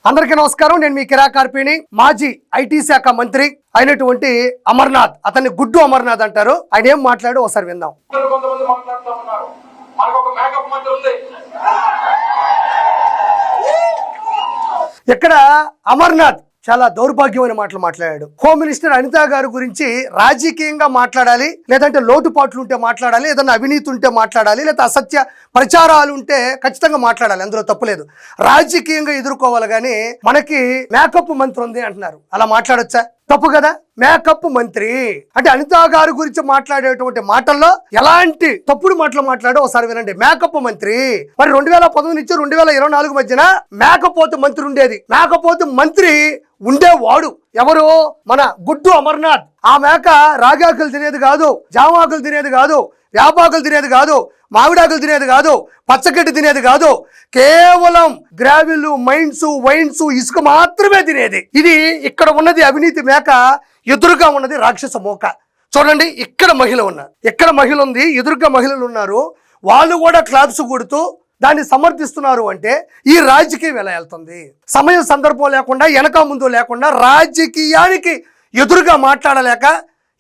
అందరికీ నమస్కారం. నేను మీ కిరా కార్పిణి. మాజీ ఐటీ శాఖ మంత్రి అయినటువంటి అమర్నాథ్, అతన్ని గుడ్డు అమర్నాథ్ అంటారు. ఆయన ఏం మాట్లాడు ఒకసారి విందాం. ఇక్కడ అమర్నాథ్ చాలా దౌర్భాగ్యమైన మాటలు మాట్లాడాడు. హోమ్ మినిస్టర్ అనిత గారి గురించి రాజకీయంగా మాట్లాడాలి, లేదంటే లోటుపాట్లు ఉంటే మాట్లాడాలి, ఏదైనా అవినీతి ఉంటే మాట్లాడాలి, లేదా అసత్య ప్రచారాలు ఉంటే ఖచ్చితంగా మాట్లాడాలి, అందులో తప్పులేదు. రాజకీయంగా ఎదుర్కోవాలి కానీ మనకి మేకప్ మంత్రి ఉంది అంటున్నారు. అలా మాట్లాడొచ్చా? తప్పు కదా. మేకప్ మంత్రి అంటే అనితా గారి గురించి మాట్లాడేటువంటి మాటల్లో ఎలాంటి తప్పుడు మాటలు మాట్లాడో ఒకసారి వినండి. మేకప్ మంత్రి మరి 2019 నుంచి 2024 మధ్యన మేకపోతు మంత్రి ఉండేది. మేకపోతు మంత్రి ఉండేవాడు ఎవరు? మన గుడ్డు అమర్నాథ్. ఆ మేక రాగాకులు తినేది కాదు, జామాకులు తినేది కాదు, వేపాకులు తినేది కాదు, మామిడాకులు తినేది కాదు, పచ్చగడ్డి తినేది కాదు, కేవలం గ్రావిల్, మైన్స్, వైన్స్, ఇసుక మాత్రమే తినేది. ఇది ఇక్కడ ఉన్నది అవినీతి మేక, ఎదురుగా ఉన్నది రాక్షస మోక. చూడండి, ఇక్కడ మహిళ ఉన్నారు, ఇక్కడ మహిళ ఉంది, ఎదురుగా మహిళలు ఉన్నారు. వాళ్ళు కూడా క్లాప్స్ కొడుతూ దాన్ని సమర్థిస్తున్నారు. అంటే ఈ రాజకీయం ఎలా వెళ్తుంది? సమయం సందర్భం లేకుండా, వెనక ముందు లేకుండా, రాజకీయానికి ఎదురుగా మాట్లాడలేక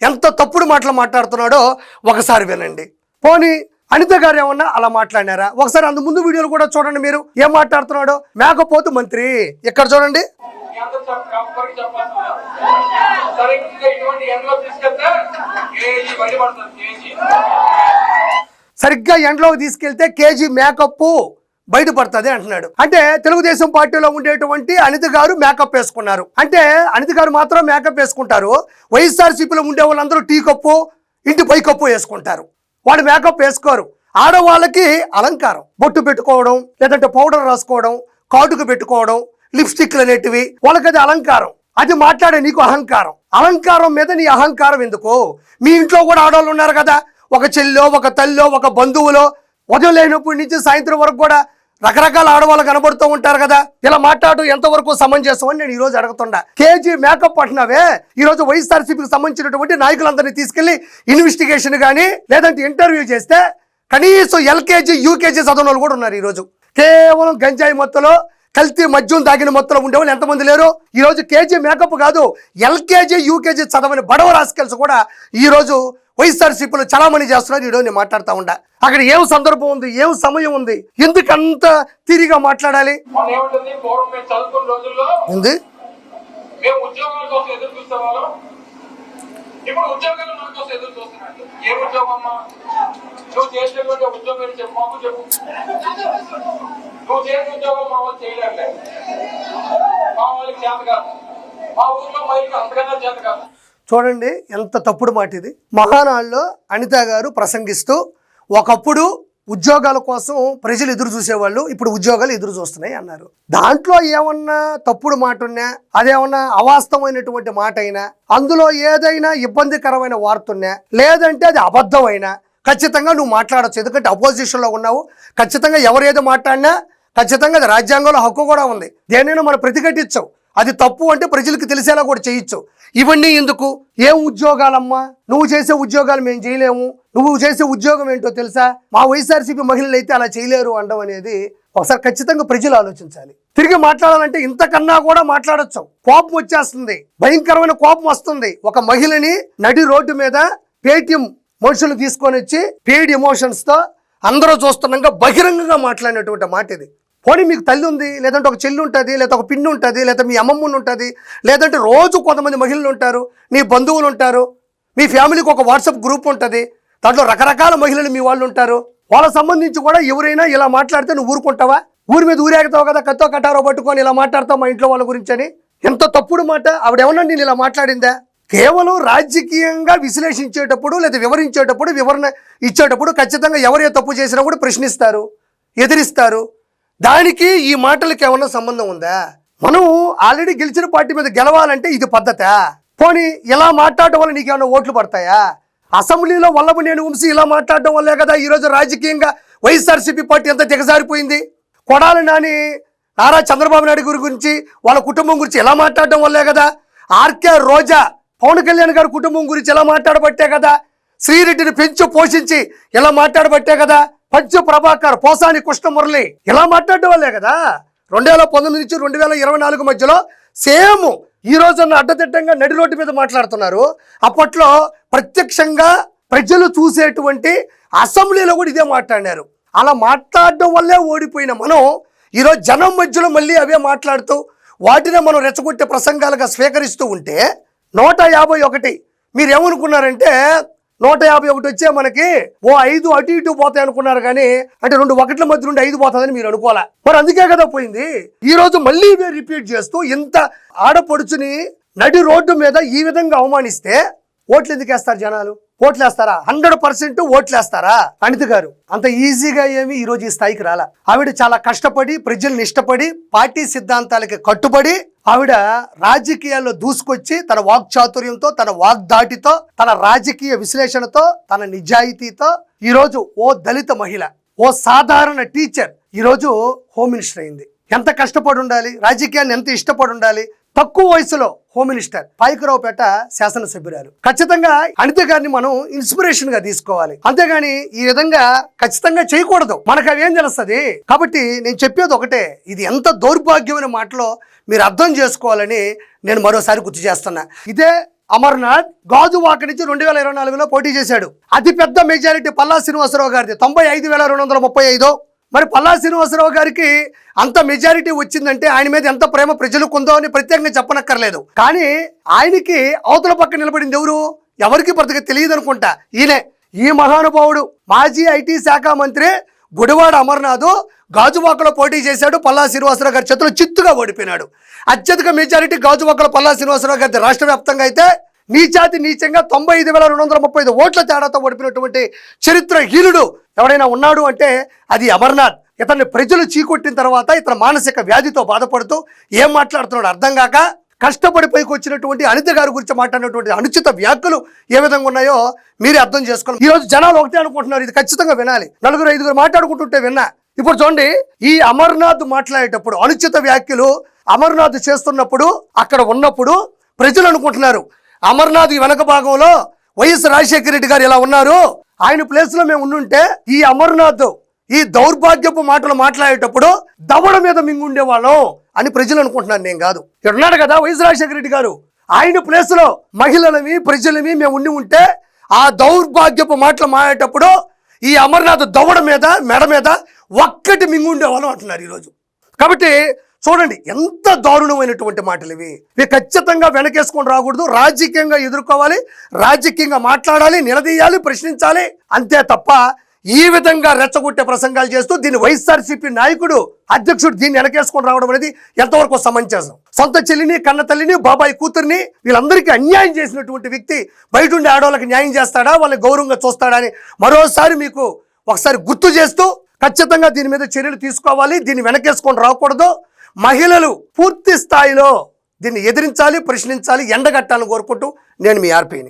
ఎంత తప్పుడు మాటలు మాట్లాడుతున్నాడో ఒకసారి వినండి. పోనీ అనిత గారు ఏమన్నా అలా మాట్లాడినారా? ఒకసారి అందు ముందు వీడియోలు కూడా చూడండి. మీరు ఏం మాట్లాడుతున్నాడో. మేకపోతు మంత్రి ఇక్కడ చూడండి. సరిగ్గా ఎండలోకి తీసుకెళ్తే కేజీ మేకప్ బయటపడుతుంది అంటున్నాడు. అంటే తెలుగుదేశం పార్టీలో ఉండేటువంటి అనిత గారు మేకప్ వేసుకున్నారు. అంటే అనిత గారు మాత్రం మేకప్ వేసుకుంటారు. వైఎస్ఆర్సీపీలో ఉండే వాళ్ళందరూ టీ కప్పు, ఇంటి పై కప్పు వేసుకుంటారు. వాడు మేకప్ వేసుకోరు. ఆడవాళ్ళకి అలంకారం, బొట్టు పెట్టుకోవడం, లేదంటే పౌడర్ రాసుకోవడం, కాటుకు పెట్టుకోవడం, లిప్స్టిక్లు అనేటివి, వాళ్ళకి అది అలంకారం. అది మాట్లాడే నీకు అహంకారం. అలంకారం మీద నీ అహంకారం ఎందుకు? మీ ఇంట్లో కూడా ఆడవాళ్ళు ఉన్నారు కదా, ఒక చెల్లో, ఒక తల్లో, ఒక బంధువులో ఉదయం లేనప్పటి నుంచి సాయంత్రం వరకు కూడా రకరకాల ఆడవాళ్ళు కనబడుతూ ఉంటారు కదా. ఇలా మాట్లాడు ఎంతవరకు సమంజసం అని నేను ఈ రోజు అడుగుతుండా. KG makeup అంటున్నావే. ఈ రోజు వైఎస్ఆర్సీపీకి సంబంధించినటువంటి నాయకులందరినీ తీసుకెళ్లి ఇన్వెస్టిగేషన్ కానీ లేదంటే ఇంటర్వ్యూ చేస్తే కనీసం ఎల్కేజీ, యూకేజీ చదవని వాళ్ళు కూడా ఉన్నారు. ఈ రోజు కేవలం గంజాయి మొత్తలో, కల్తీ మద్యం తాగిన మొత్తంలో ఉండేవాళ్ళు ఎంతమంది లేరు? ఈ రోజు కేజీ మేకప్ కాదు, ఎల్కేజీ, యూకేజీ చదవని బడవ రాసుకెళ్ళి కూడా ఈ రోజు వైఎస్ఆర్సీపీలో చలామణి చేస్తున్నారు. ఈరోజు నేను మాట్లాడుతూ ఉండా. అక్కడ ఏం సందర్భం ఉంది, ఏం సమయం ఉంది, ఎందుకంత తీరిగా మాట్లాడాలి? చూడండి ఎంత తప్పుడు మాట ఇది. మహానాడులో అనిత గారు ప్రసంగిస్తూ ఒకప్పుడు ఉద్యోగాల కోసం ప్రజలు ఎదురు చూసేవాళ్ళు, ఇప్పుడు ఉద్యోగాలు ఎదురు చూస్తున్నాయి అన్నారు. దాంట్లో ఏమన్నా తప్పుడు మాట ఉన్నా, అదేమన్నా అవాస్తవమైనటువంటి మాట అయినా, అందులో ఏదైనా ఇబ్బందికరమైన వార్త ఉన్నా, లేదంటే అది అబద్ధం అయినా ఖచ్చితంగా నువ్వు మాట్లాడచ్చు. ఎందుకంటే అపోజిషన్లో ఉన్నావు. ఖచ్చితంగా ఎవరు ఏదో మాట్లాడినా ఖచ్చితంగా అది రాజ్యాంగంలో హక్కు కూడా ఉంది. దేనైనా మనం ప్రతిఘటించావు. అది తప్పు అంటే ప్రజలకు తెలిసేలా కూడా చేయొచ్చు. ఇవన్నీ ఎందుకు? ఏం ఉద్యోగాలమ్మా? నువ్వు చేసే ఉద్యోగాలు మేము చేయలేము, నువ్వు చేసే ఉద్యోగం ఏంటో తెలుసా? మా వైఎస్ఆర్సీపీ మహిళలు అయితే అలా చేయలేరు అనడం అనేది ఒకసారి ఖచ్చితంగా ప్రజలు ఆలోచించాలి. తిరిగి మాట్లాడాలంటే ఇంతకన్నా కూడా మాట్లాడచ్చు. కోపం వచ్చేస్తుంది, భయంకరమైన కోపం వస్తుంది. ఒక మహిళని నడి రోడ్డు మీద పేటీఎం మనుషులు తీసుకొని వచ్చి పెయిడ్ ఎమోషన్స్ తో అందరూ చూస్తున్నాగా బహిరంగంగా మాట్లాడినటువంటి మాట ఇది. పోనీ మీకు తల్లి ఉంది, లేదంటే ఒక చెల్లి ఉంటుంది, లేదా ఒక పిన్ని ఉంటుంది, లేదా మీ అమ్మమ్మని ఉంటుంది, లేదంటే రోజు కొంతమంది మహిళలు ఉంటారు, నీ బంధువులు ఉంటారు, మీ ఫ్యామిలీకి ఒక వాట్సాప్ గ్రూప్ ఉంటుంది, దాంట్లో రకరకాల మహిళలు మీ వాళ్ళు ఉంటారు. వాళ్ళకి సంబంధించి కూడా ఎవరైనా ఇలా మాట్లాడితే నువ్వు ఊరుకుంటావా? ఊరి మీద ఊరేగుతావు కదా, కత్తో కటారో పట్టుకొని ఇలా మాట్లాడతావు మా ఇంట్లో వాళ్ళ గురించి అని. ఎంత తప్పుడు మాట. ఆవిడేమన్నా నేను ఇలా మాట్లాడిందా? కేవలం రాజకీయంగా విశ్లేషించేటప్పుడు లేదా వివరించేటప్పుడు, వివరణ ఇచ్చేటప్పుడు ఖచ్చితంగా ఎవరే తప్పు చేసినా కూడా ప్రశ్నిస్తారు, ఎదిరిస్తారు. దానికి ఈ మాటలకి ఏమన్నా సంబంధం ఉందా? మనం ఆల్రెడీ గెలిచిన పార్టీ మీద గెలవాలంటే ఇది పద్ధతా? పోనీ ఇలా మాట్లాడటం వల్ల నీకేమన్నా ఓట్లు పడతాయా? అసెంబ్లీలో వల్లభనేని వంశీ ఇలా మాట్లాడటం వల్లే కదా ఈరోజు రాజకీయంగా వైఎస్ఆర్సీపీ పార్టీ ఎంత దిగజారిపోయింది. కొడాలి నాని నారా చంద్రబాబు నాయుడు గురించి, వాళ్ళ కుటుంబం గురించి ఎలా మాట్లాడటం వల్లే కదా. ఆర్కే రోజా పవన్ కళ్యాణ్ గారి కుటుంబం గురించి ఎలా మాట్లాడబట్టే కదా. శ్రీరెడ్డిని పెంచి పోషించి ఎలా మాట్లాడబట్టే కదా. పంచు ప్రభాకర్, పోసాని కృష్ణమురళి ఇలా మాట్లాడడం వల్లే కదా 2019 నుంచి 2024 మధ్యలో సేమ్ ఈ రోజున్న అడ్డదిడ్డంగా నడి రోడ్డు మీద మాట్లాడుతున్నారు. అప్పట్లో ప్రత్యక్షంగా ప్రజలు చూసేటువంటి అసెంబ్లీలో కూడా ఇదే మాట్లాడినారు. అలా మాట్లాడడం వల్లే ఓడిపోయిన మనం ఈరోజు జనం మధ్యలో మళ్ళీ అవే మాట్లాడుతూ వాటినే మనం రెచ్చగొట్టే ప్రసంగాలుగా స్వీకరిస్తూ ఉంటే 151 మీరు ఏమనుకున్నారంటే 151 వచ్చే మనకి 5 అటు ఇటు పోతాయి అనుకున్నారు, కానీ అంటే 2 1ల మధ్య నుండి 5 పోతుందని మీరు అనుకోవాలా. మరి అందుకే కదా పోయింది. ఈ రోజు మళ్ళీ ఇవే రిపీట్ చేస్తూ ఇంత ఆడపడుచుని నడి రోడ్డు మీద ఈ విధంగా అవమానిస్తే ఓట్లు ఎందుకు వేస్తారు జనాలు? ఓట్లేస్తారా? 100% ఓట్లేస్తారా? అనిత గారు అంత ఈజీగా ఏమి ఈరోజు ఈ స్థాయికి రాలా. ఆవిడ చాలా కష్టపడి ప్రజల్ని ఇష్టపడి పార్టీ సిద్ధాంతాలకి కట్టుబడి ఆవిడ రాజకీయాల్లో దూసుకొచ్చి తన వాక్చాతుర్యంతో, తన వాగ్దాటితో, తన రాజకీయ విశ్లేషణతో, తన నిజాయితీతో ఈరోజు ఓ దళిత మహిళ, ఓ సాధారణ టీచర్ ఈరోజు హోమ్ మినిస్టర్ అయింది. ఎంత కష్టపడి ఉండాలి, రాజకీయాన్ని ఎంత ఇష్టపడి ఉండాలి. తక్కువ వయసులో హోమ్ మినిస్టర్, పాయకరావుపేట శాసనసభ్యురాలు. ఖచ్చితంగా అనిత గారిని మనం ఇన్స్పిరేషన్ గా తీసుకోవాలి, అంతేగాని ఈ విధంగా ఖచ్చితంగా చేయకూడదు. మనకు అవి ఏం తెలుస్తుంది? కాబట్టి నేను చెప్పేది ఒకటే, ఇది ఎంత దౌర్భాగ్యమైన మాటలో మీరు అర్థం చేసుకోవాలని నేను మరోసారి గుర్తు చేస్తున్నా. ఇదే అమర్నాథ్ గాజువాక నుంచి 2024లో పోటీ చేశాడు. అతిపెద్ద మెజారిటీ పల్లా శ్రీనివాసరావు గారిది 95,235. మరి పల్లా శ్రీనివాసరావు గారికి అంత మెజారిటీ వచ్చిందంటే ఆయన మీద ఎంత ప్రేమ ప్రజలకు ఉందో అని ప్రత్యేకంగా చెప్పనక్కర్లేదు. కానీ ఆయనకి అవతల పక్క నిలబడింది ఎవరు? ఎవరికి బ్రతక తెలియదు అనుకుంటా. ఈయనే, ఈ మహానుభావుడు మాజీ ఐటీ శాఖ మంత్రి గుడివాడ అమర్నాథ్ గాజువాకలో పోటీ చేశాడు. పల్లా శ్రీనివాసరావు గారి చేతిలో చిత్తుగా ఓడిపోయినాడు. అత్యధిక మెజారిటీ గాజువాకలో పల్లా శ్రీనివాసరావు గారి రాష్ట్ర వ్యాప్తంగా అయితే నీచాతి నీచంగా 95,235 ఓట్ల తేడాతో ఓడిపోయినటువంటి చరిత్రహీనుడు ఎవరైనా ఉన్నాడు అంటే అది అమర్నాథ్. ఇతన్ని ప్రజలు చీకొట్టిన తర్వాత ఇతను మానసిక వ్యాధితో బాధపడుతూ ఏం మాట్లాడుతున్నాడు అర్థం కాక కష్టపడి పైకి వచ్చినటువంటి అనిత గారి గురించి మాట్లాడినటువంటి అనుచిత వ్యాఖ్యలు ఏ విధంగా ఉన్నాయో మీరే అర్థం చేసుకోవాలి. ఈ రోజు జనాలు ఒకటే అనుకుంటున్నారు, ఇది ఖచ్చితంగా వినాలి. 4-5 మాట్లాడుకుంటుంటే విన్నా. ఇప్పుడు చూడండి, ఈ అమర్నాథ్ మాట్లాడేటప్పుడు అనుచిత వ్యాఖ్యలు అమర్నాథ్ చేస్తున్నప్పుడు అక్కడ ఉన్నప్పుడు ప్రజలు అనుకుంటున్నారు అమర్నాథ్ వెనక భాగంలో వైఎస్ రాజశేఖర రెడ్డి గారు ఇలా ఉన్నారు, ఆయన ప్లేస్ లో మేము ఉండుంటే ఈ అమర్నాథ్ ఈ దౌర్భాగ్యపు మాటలు మాట్లాడేటప్పుడు దవడ మీద మింగుండేవాళ్ళం అని ప్రజలు అనుకుంటున్నారు. నేను కాదు. ఇక్కడ ఉన్నాడు కదా వైఎస్ రాజశేఖర రెడ్డి గారు, ఆయన ప్లేస్ లో మహిళలవి ప్రజలవి మేము ఉండి ఉంటే ఆ దౌర్భాగ్యపు మాటలు మాట్లాడేటప్పుడు ఈ అమర్నాథ్ దవడ మీద మెడ మీద ఒక్కటి మింగుండేవాళ్ళం అంటున్నారు ఈరోజు. కాబట్టి చూడండి ఎంత దారుణమైనటువంటి మాటలు ఇవి. ఇవి ఖచ్చితంగా వెనకేసుకొని రాకూడదు. రాజకీయంగా ఎదుర్కోవాలి, రాజకీయంగా మాట్లాడాలి, నిలదీయాలి, ప్రశ్నించాలి. అంతే తప్ప ఈ విధంగా రెచ్చగొట్టే ప్రసంగాలు చేస్తూ దీన్ని వైఎస్ఆర్సీపీ నాయకుడు అధ్యక్షుడు దీన్ని వెనకేసుకొని రావడం అనేది ఎంతవరకు సమంజసం? సొంత చెల్లిని, కన్న తల్లిని, బాబాయ్ కూతుర్ని వీళ్ళందరికీ అన్యాయం చేసినటువంటి వ్యక్తి బయట ఉండే ఆడవాళ్ళకి న్యాయం చేస్తాడా, వాళ్ళని గౌరవంగా చూస్తాడా అని మరోసారి మీకు ఒకసారి గుర్తు చేస్తూ ఖచ్చితంగా దీని మీద చర్యలు తీసుకోవాలి. దీన్ని వెనకేసుకొని రాకూడదు. మహిళలు పూర్తి స్థాయిలో దీన్ని ఎదిరించాలి, ప్రశ్నించాలి, ఎండగట్టాలని కోరుకుంటూ నేను మీ ఆర్పీని.